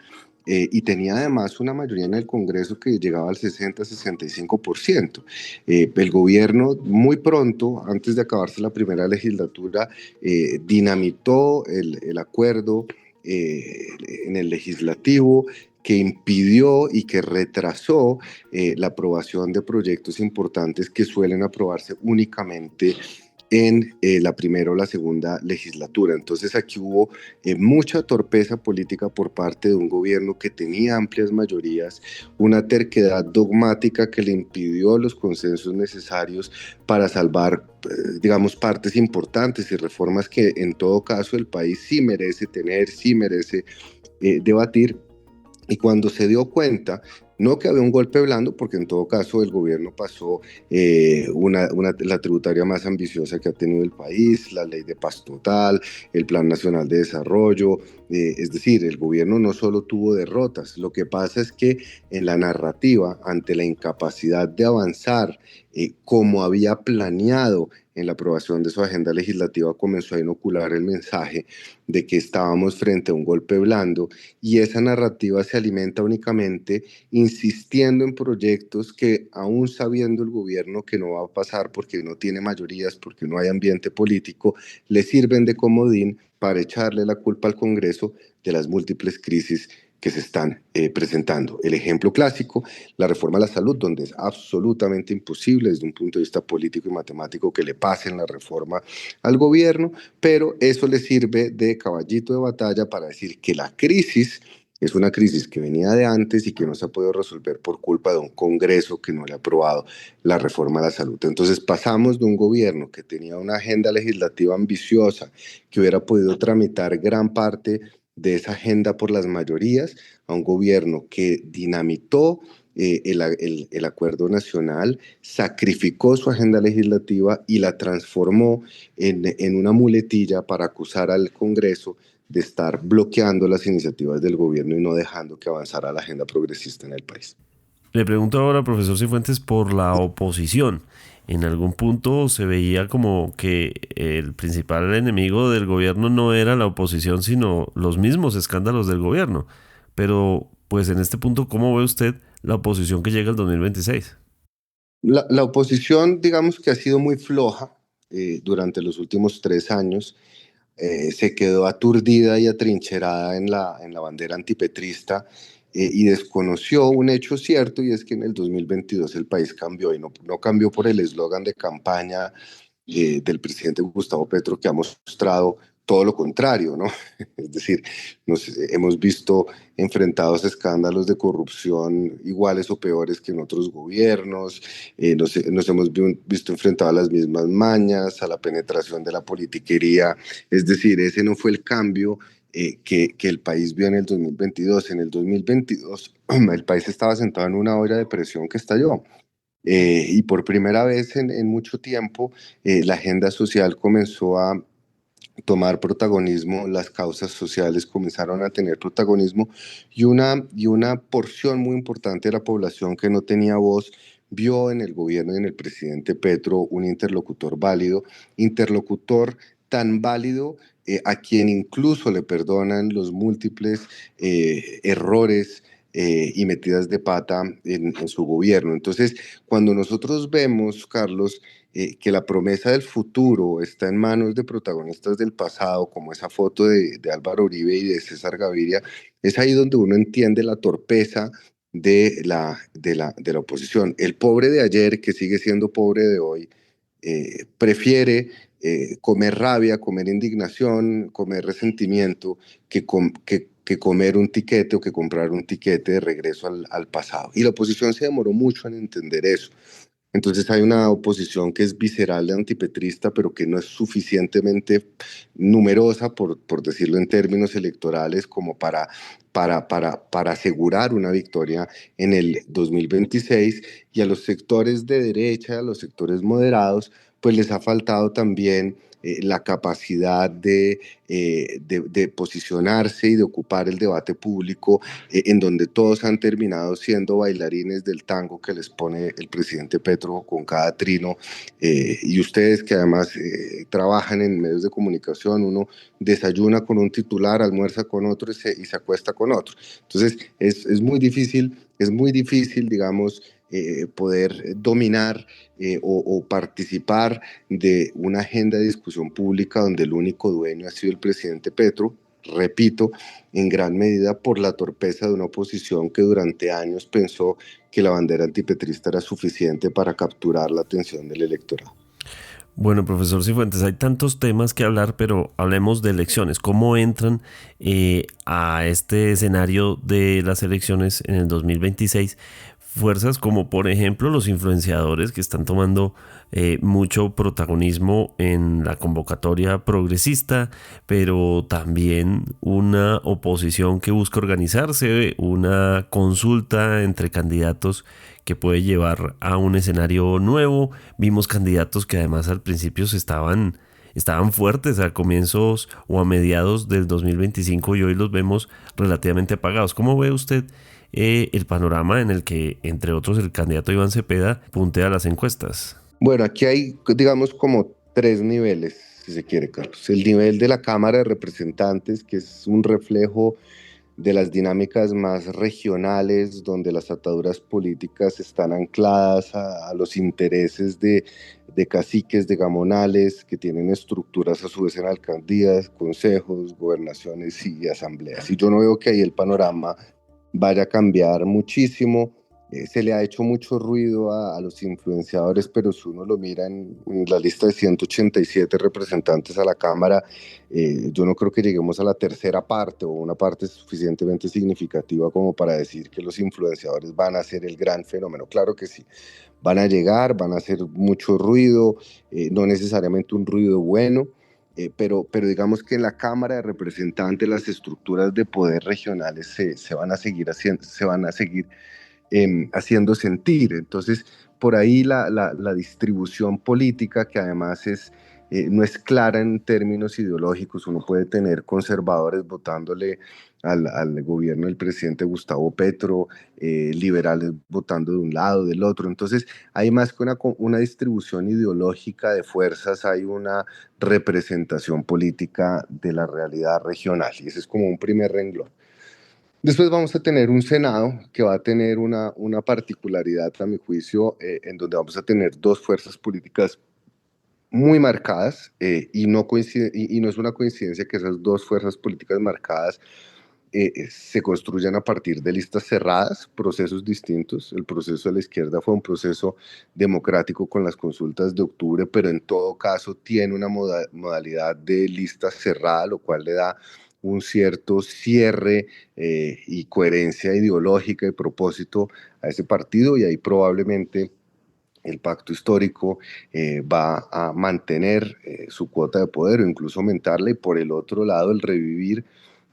Y tenía además una mayoría en el Congreso que llegaba al 60-65%. El gobierno muy pronto, antes de acabarse la primera legislatura, dinamitó el acuerdo en el legislativo, que impidió y que retrasó la aprobación de proyectos importantes que suelen aprobarse únicamente en la primera o la segunda legislatura. Entonces aquí hubo mucha torpeza política por parte de un gobierno que tenía amplias mayorías, una terquedad dogmática que le impidió los consensos necesarios para salvar, digamos, partes importantes y reformas que en todo caso el país sí merece tener, sí merece debatir. Y cuando se dio cuenta, no que había un golpe blando, porque en todo caso el gobierno pasó la tributaria más ambiciosa que ha tenido el país, la ley de paz total, el Plan Nacional de Desarrollo, es decir, el gobierno no solo tuvo derrotas, lo que pasa es que en la narrativa, ante la incapacidad de avanzar como había planeado en la aprobación de su agenda legislativa, comenzó a inocular el mensaje de que estábamos frente a un golpe blando, y esa narrativa se alimenta únicamente insistiendo en proyectos que, aún sabiendo el gobierno que no va a pasar porque no tiene mayorías, porque no hay ambiente político, le sirven de comodín para echarle la culpa al Congreso de las múltiples crisis que se están presentando. El ejemplo clásico, la reforma a la salud, donde es absolutamente imposible desde un punto de vista político y matemático que le pasen la reforma al gobierno, pero eso le sirve de caballito de batalla para decir que la crisis es una crisis que venía de antes y que no se ha podido resolver por culpa de un Congreso que no le ha aprobado la reforma a la salud. Entonces pasamos de un gobierno que tenía una agenda legislativa ambiciosa, que hubiera podido tramitar gran parte de esa agenda por las mayorías, a un gobierno que dinamitó el acuerdo nacional, sacrificó su agenda legislativa y la transformó en una muletilla para acusar al Congreso de estar bloqueando las iniciativas del gobierno y no dejando que avanzara la agenda progresista en el país. Le pregunto ahora, profesor Cifuentes, por la oposición. En algún punto se veía como que el principal enemigo del gobierno no era la oposición, sino los mismos escándalos del gobierno. Pero, pues en este punto, ¿cómo ve usted la oposición que llega el 2026? La oposición, digamos que ha sido muy floja durante los últimos 3 años. Se quedó aturdida y atrincherada en la bandera antipetrista, y desconoció un hecho cierto, y es que en el 2022 el país cambió, y no cambió por el eslogan de campaña del presidente Gustavo Petro, que ha mostrado todo lo contrario, ¿no? Es decir, hemos visto enfrentados a escándalos de corrupción iguales o peores que en otros gobiernos, nos hemos visto enfrentados a las mismas mañas, a la penetración de la politiquería. Es decir, ese no fue el cambio que el país vio en el 2022. En el 2022 el país estaba sentado en una olla de presión que estalló. Y por primera vez en mucho tiempo la agenda social comenzó a tomar protagonismo, las causas sociales comenzaron a tener protagonismo, y una porción muy importante de la población que no tenía voz vio en el gobierno y en el presidente Petro un interlocutor válido, interlocutor tan válido a quien incluso le perdonan los múltiples errores y metidas de pata en su gobierno. Entonces, cuando nosotros vemos, Carlos, que la promesa del futuro está en manos de protagonistas del pasado, como esa foto de Álvaro Uribe y de César Gaviria, es ahí donde uno entiende la torpeza de la oposición. El pobre de ayer, que sigue siendo pobre de hoy, prefiere comer rabia, comer indignación, comer resentimiento, que comer un tiquete o que comprar un tiquete de regreso al pasado. Y la oposición se demoró mucho en entender eso. Entonces hay una oposición que es visceral, antipetrista, pero que no es suficientemente numerosa, por decirlo en términos electorales, como para asegurar una victoria en el 2026. Y a los sectores de derecha, a los sectores moderados, pues les ha faltado también la capacidad de posicionarse y de ocupar el debate público, en donde todos han terminado siendo bailarines del tango que les pone el presidente Petro con cada trino. Y ustedes que además trabajan en medios de comunicación, uno desayuna con un titular, almuerza con otro y se acuesta con otro. Entonces es muy difícil, digamos, poder dominar o participar de una agenda de discusión pública donde el único dueño ha sido el presidente Petro, repito, en gran medida por la torpeza de una oposición que durante años pensó que la bandera antipetrista era suficiente para capturar la atención del electorado. Bueno, profesor Cifuentes, hay tantos temas que hablar, pero hablemos de elecciones. ¿Cómo entran a este escenario de las elecciones en el 2026? Fuerzas como, por ejemplo, los influenciadores que están tomando mucho protagonismo en la convocatoria progresista, pero también una oposición que busca organizarse, una consulta entre candidatos que puede llevar a un escenario nuevo. Vimos candidatos que además al principio estaban fuertes a comienzos o a mediados del 2025 y hoy los vemos relativamente apagados. ¿Cómo ve usted el panorama en el que, entre otros, el candidato Iván Cepeda puntea las encuestas? Bueno, aquí hay, digamos, como tres niveles, si se quiere, Carlos. El nivel de la Cámara de Representantes, que es un reflejo de las dinámicas más regionales, donde las ataduras políticas están ancladas a los intereses de caciques, de gamonales, que tienen estructuras a su vez en alcaldías, consejos, gobernaciones y asambleas. Y yo no veo que ahí el panorama vaya a cambiar muchísimo. Se le ha hecho mucho ruido a los influenciadores, pero si uno lo mira en la lista de 187 representantes a la Cámara, yo no creo que lleguemos a la tercera parte o una parte suficientemente significativa como para decir que los influenciadores van a ser el gran fenómeno. Claro que sí, van a llegar, van a hacer mucho ruido, no necesariamente un ruido bueno, pero digamos que en la Cámara de Representantes las estructuras de poder regionales se van a seguir haciendo sentir. Entonces, por ahí la distribución política, que además no es clara en términos ideológicos. Uno puede tener conservadores votándole al gobierno del presidente Gustavo Petro, liberales votando de un lado, del otro. Entonces, hay más que una distribución ideológica de fuerzas, hay una representación política de la realidad regional, y ese es como un primer renglón. Después vamos a tener un Senado que va a tener una particularidad, a mi juicio, en donde vamos a tener dos fuerzas políticas muy marcadas, y no es una coincidencia que esas dos fuerzas políticas marcadas se construyan a partir de listas cerradas, procesos distintos. El proceso de la izquierda fue un proceso democrático con las consultas de octubre, pero en todo caso tiene una modalidad de lista cerrada, lo cual le da un cierto cierre y coherencia ideológica y propósito a ese partido, y ahí probablemente el pacto histórico va a mantener su cuota de poder o incluso aumentarla, y por el otro lado el revivir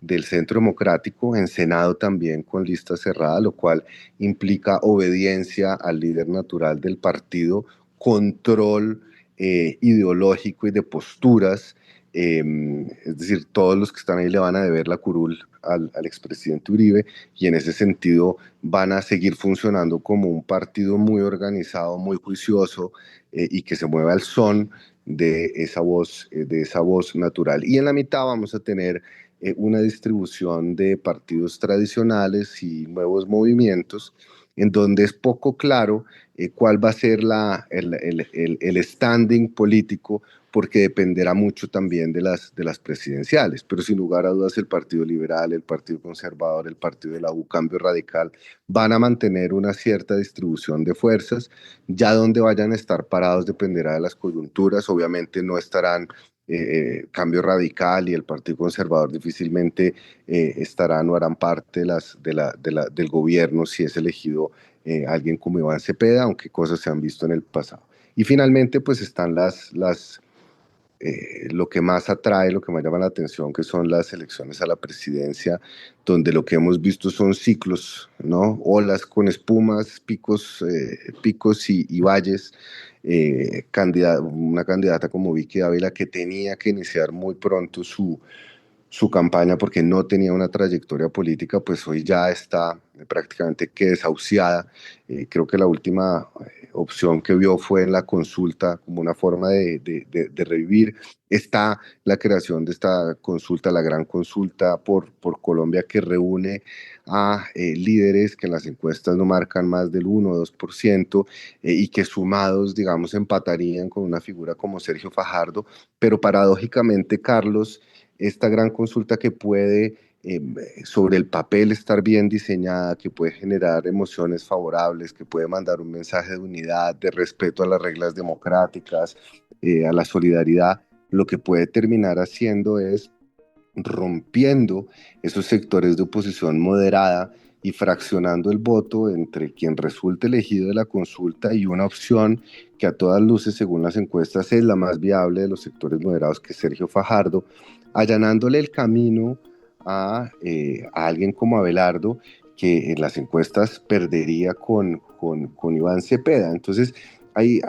del Centro Democrático en Senado también con lista cerrada, lo cual implica obediencia al líder natural del partido, control ideológico y de posturas. Es decir, todos los que están ahí le van a deber la curul al expresidente Uribe, y en ese sentido van a seguir funcionando como un partido muy organizado, muy juicioso, y que se mueve al son de esa voz natural. Y en la mitad vamos a tener una distribución de partidos tradicionales y nuevos movimientos, en donde es poco claro cuál va a ser el standing político porque dependerá mucho también de las presidenciales, pero sin lugar a dudas el Partido Liberal, el Partido Conservador, el Partido de la U, Cambio Radical, van a mantener una cierta distribución de fuerzas. Ya donde vayan a estar parados dependerá de las coyunturas. Obviamente no estarán Cambio Radical y el Partido Conservador difícilmente estarán o harán parte del gobierno si es elegido alguien como Iván Cepeda, aunque cosas se han visto en el pasado. Y finalmente pues están lo que más atrae, lo que más llama la atención, que son las elecciones a la presidencia, donde lo que hemos visto son ciclos, ¿no? Olas con espumas, picos y valles. Una candidata como Vicky Dávila, que tenía que iniciar muy pronto su campaña porque no tenía una trayectoria política, pues hoy ya está prácticamente que desahuciada. Creo que la última opción que vio fue en la consulta como una forma de revivir. Está la creación de esta consulta, la gran consulta por Colombia, que reúne a líderes que en las encuestas no marcan más del 1 o 2% y que sumados, digamos, empatarían con una figura como Sergio Fajardo. Pero paradójicamente, Carlos, esta gran consulta que puede sobre el papel estar bien diseñada, que puede generar emociones favorables, que puede mandar un mensaje de unidad, de respeto a las reglas democráticas, a la solidaridad, lo que puede terminar haciendo es rompiendo esos sectores de oposición moderada y fraccionando el voto entre quien resulte elegido de la consulta y una opción que a todas luces, según las encuestas, es la más viable de los sectores moderados, que es Sergio Fajardo, allanándole el camino a alguien como Abelardo, que en las encuestas perdería con Iván Cepeda. Entonces hay,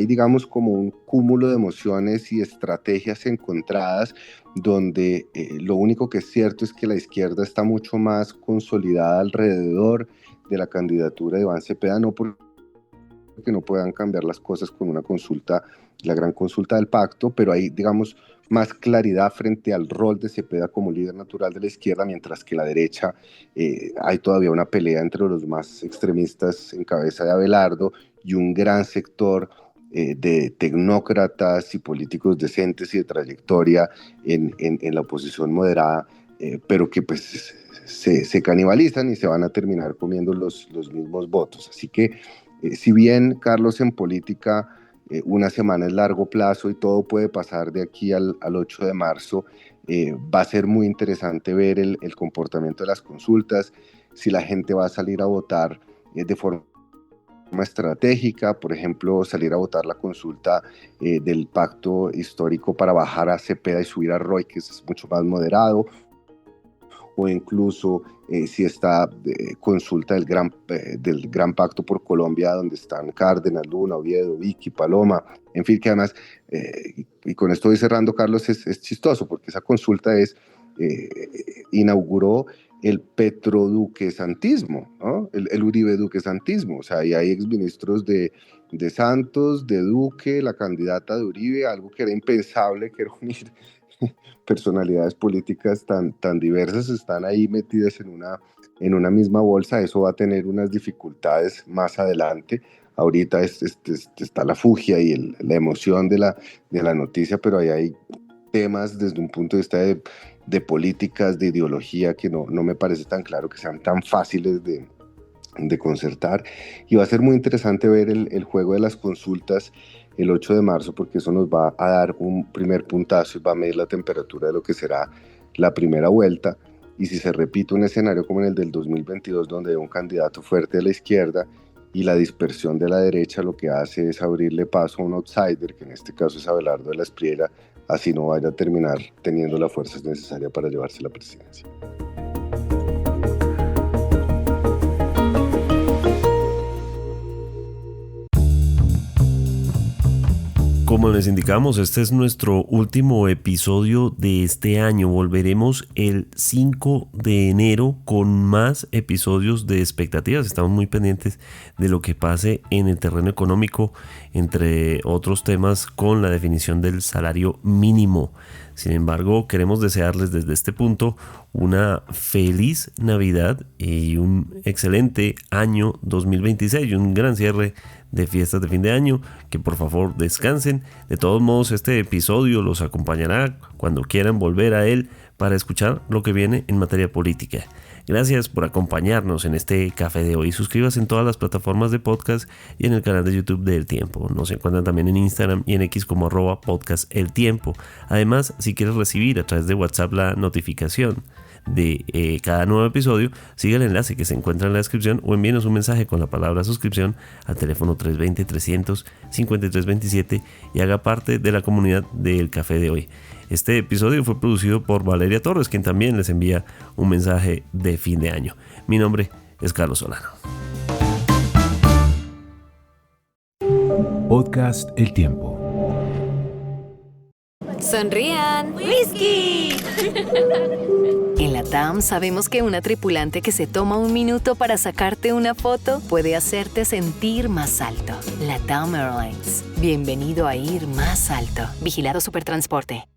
digamos, como un cúmulo de emociones y estrategias encontradas, donde lo único que es cierto es que la izquierda está mucho más consolidada alrededor de la candidatura de Iván Cepeda, no porque no puedan cambiar las cosas con una consulta, la gran consulta del pacto, pero hay, digamos, más claridad frente al rol de Cepeda como líder natural de la izquierda, mientras que la derecha hay todavía una pelea entre los más extremistas en cabeza de Abelardo y un gran sector de tecnócratas y políticos decentes y de trayectoria en la oposición moderada, pero que pues se canibalizan y se van a terminar comiendo los mismos votos. Así que si bien, Carlos, en política una semana es largo plazo y todo puede pasar de aquí al 8 de marzo, va a ser muy interesante ver el comportamiento de las consultas, si la gente va a salir a votar de forma estratégica, por ejemplo, salir a votar la consulta del pacto histórico para bajar a Cepeda y subir a Roy, que es mucho más moderado, o incluso si esta consulta del gran pacto por Colombia, donde están Cárdenas, Luna, Oviedo, Vicky, Paloma, en fin, que además, y con esto voy cerrando, Carlos, es chistoso, porque esa consulta inauguró el petroduquesantismo, ¿no? el Uribe-duquesantismo. O sea, ahí hay exministros de Santos, de Duque, la candidata de Uribe, algo que era impensable, que era unir personalidades políticas tan diversas, están ahí metidas en una misma bolsa. Eso va a tener unas dificultades más adelante. Ahorita está la fugia y la emoción de la noticia, pero ahí hay temas desde un punto de vista de políticas, de ideología, que no me parece tan claro que sean tan fáciles de concertar. Y va a ser muy interesante ver el juego de las consultas el 8 de marzo, porque eso nos va a dar un primer puntazo y va a medir la temperatura de lo que será la primera vuelta. Y si se repite un escenario como en el del 2022, donde hay un candidato fuerte de la izquierda y la dispersión de la derecha, lo que hace es abrirle paso a un outsider, que en este caso es Abelardo de la Espriella, así no vaya a terminar teniendo la fuerza necesaria para llevarse la presidencia. Como les indicamos, este es nuestro último episodio de este año. Volveremos el 5 de enero con más episodios de expectativas. Estamos muy pendientes de lo que pase en el terreno económico, entre otros temas con la definición del salario mínimo. Sin embargo, queremos desearles desde este punto una feliz Navidad y un excelente año 2026 y un gran cierre de fiestas de fin de año. Que por favor descansen. De todos modos, este episodio los acompañará cuando quieran volver a él para escuchar lo que viene en materia política. Gracias por acompañarnos en este café de hoy. Suscríbase en todas las plataformas de podcast y en el canal de YouTube de El Tiempo. Nos encuentran también en Instagram y en X como @podcasteltiempo. Además, si quieres recibir a través de WhatsApp la notificación de cada nuevo episodio, siga el enlace que se encuentra en la descripción o envíenos un mensaje con la palabra suscripción al teléfono 320-300-5327 y haga parte de la comunidad del café de hoy. Este episodio fue producido por Valeria Torres, quien también les envía un mensaje de fin de año. Mi nombre es Carlos Solano. Podcast El Tiempo. Sonrían. ¡Whisky! En la TAM sabemos que una tripulante que se toma un minuto para sacarte una foto puede hacerte sentir más alto. La TAM Airlines. Bienvenido a ir más alto. Vigilado Supertransporte.